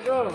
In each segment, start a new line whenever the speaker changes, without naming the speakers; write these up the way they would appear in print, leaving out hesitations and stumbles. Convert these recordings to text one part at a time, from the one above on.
নরম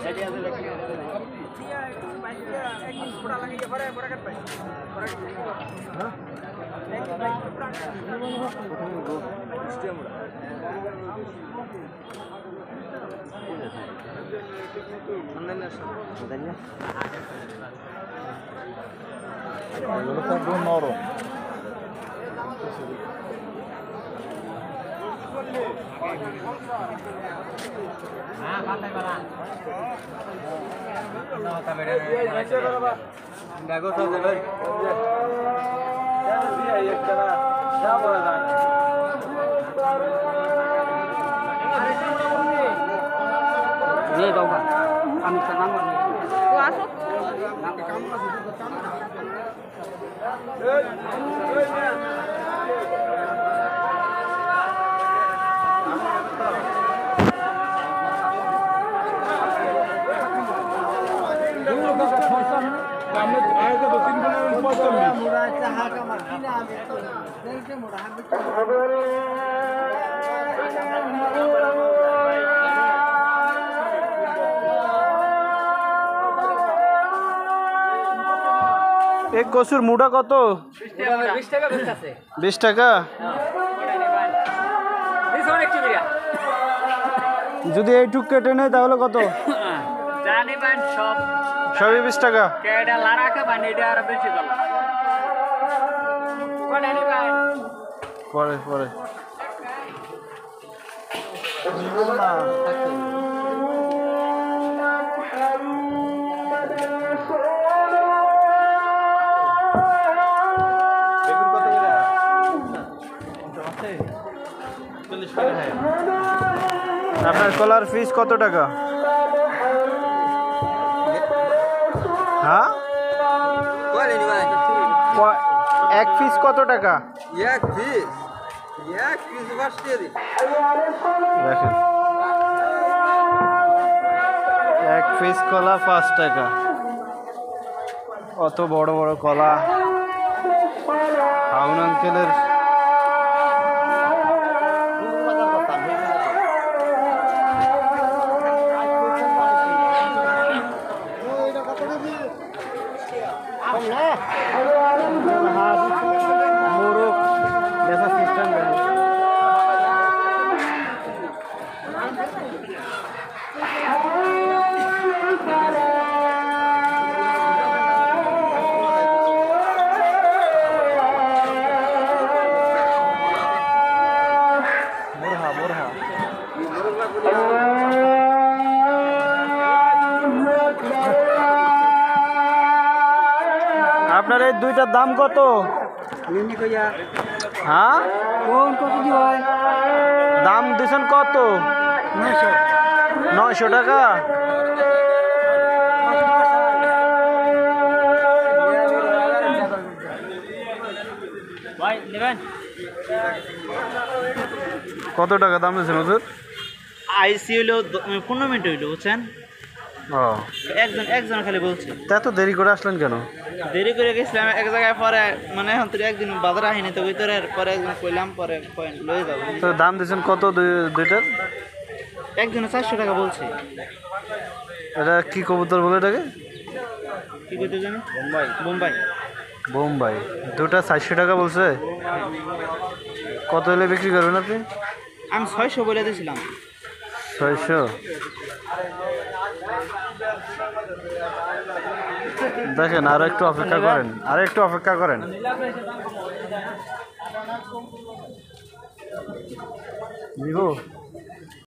एक কচুর মুড়া কত? 20 টাকা। 20 টাকা যদি এইটুক কেটে নেয় তাহলে কত? জানি ভাই সবই 20 টাকা। কেডা লারাকা বানি এটা আর বেশি দাম। কোন আনি ভাই? পরে আপনার কলার ফিস কত টাকা? হ্যাঁ এক পিস কত টাকা? দেখেন এক পিস কলা 5 টাকা। অত বড় বড় কলা হাউন আঙ্কেলের। আপনার এই দুইটার দাম কত? হ্যাঁ দাম দিচ্ছেন কত? 900 টাকা। কত টাকা দাম দিচ্ছেন হুজুর?
আইসি হইলো 15 মিনিট হইলো বুঝছেন। একজন খালি বলছে।
তা তো দেরি করে আসলেন কেন?
দেরি করে গেছিলাম এক জায়গায়, পরে মানে এখন তো একদিন বাজার আহিনি তো ভিতরে, পরে একদিন কইলাম পরে পয়েন্ট লয়ে যাবো।
তো দাম দিচ্ছেন কত দুইটার?
একজনে 400 টাকা বলছে।
এটা কি কবুতর বলে এটাকে?
কি কইতে জানি? বোম্বাই।
দুটা 400 টাকা বলছে। কত হলে বিক্রি করবেন আপনি?
আমি 600 বলে দিয়েছিলাম।
600। দেখেন আরো একটু অপেক্ষা করেন। নিব